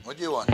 What do you want?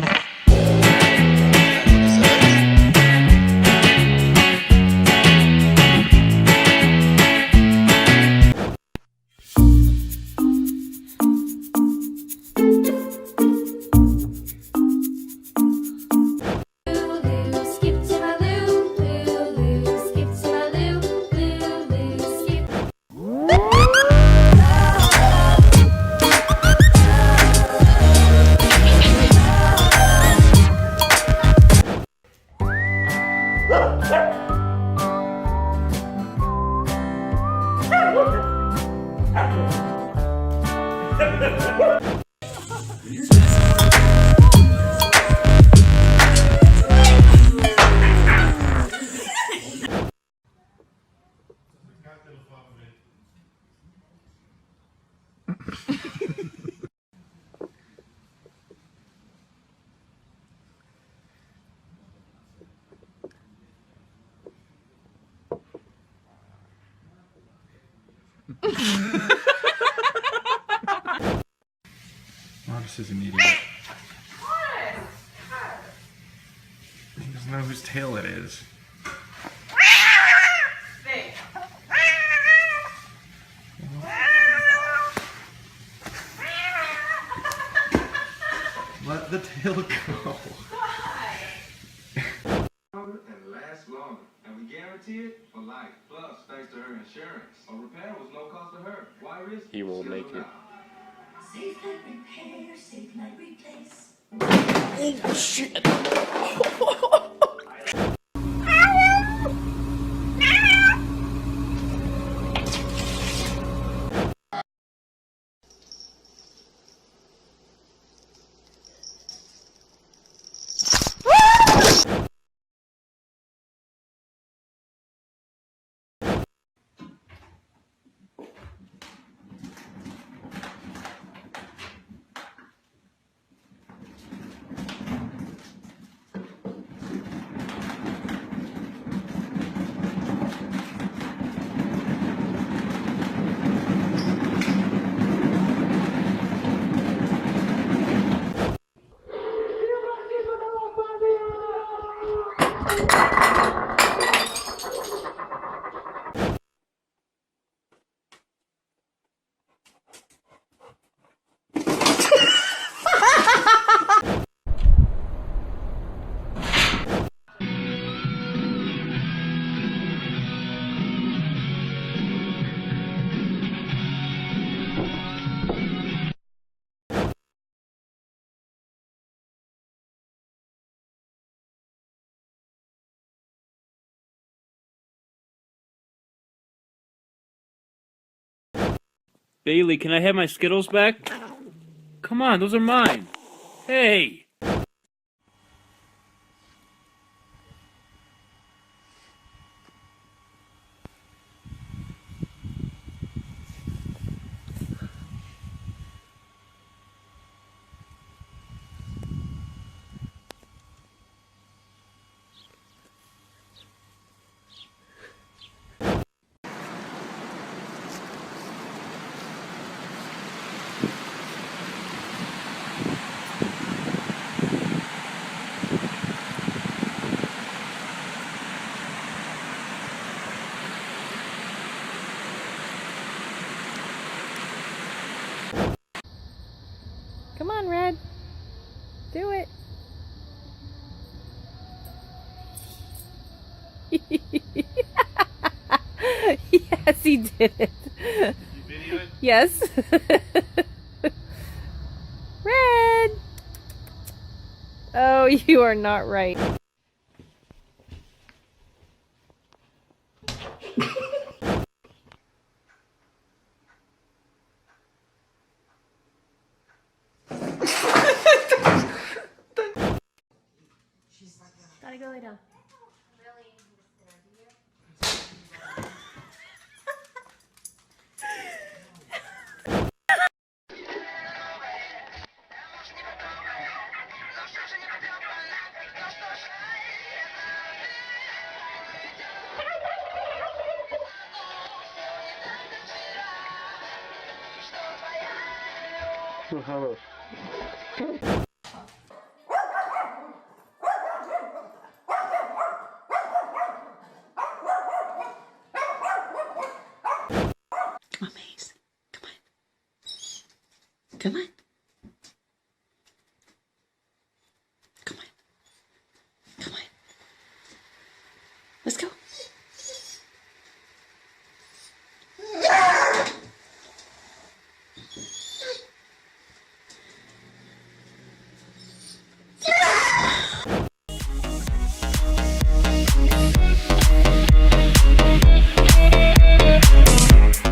Marcus is an idiot. He doesn't know whose tail it is. Let the tail go. And last longer. And we guarantee it for life. Plus, thanks to her insurance. A repair was no cost to her. Why risk it? He won't make it. Safe like repair, safe like replace. Oh shit! Bailey, can I have my Skittles back? Come on, those are mine. Hey! Come on, Red. Do it. Yes, he did it. You videoing? Yes. Red. Oh, you are not right. to her. Come on, Maze. Come on. Come on.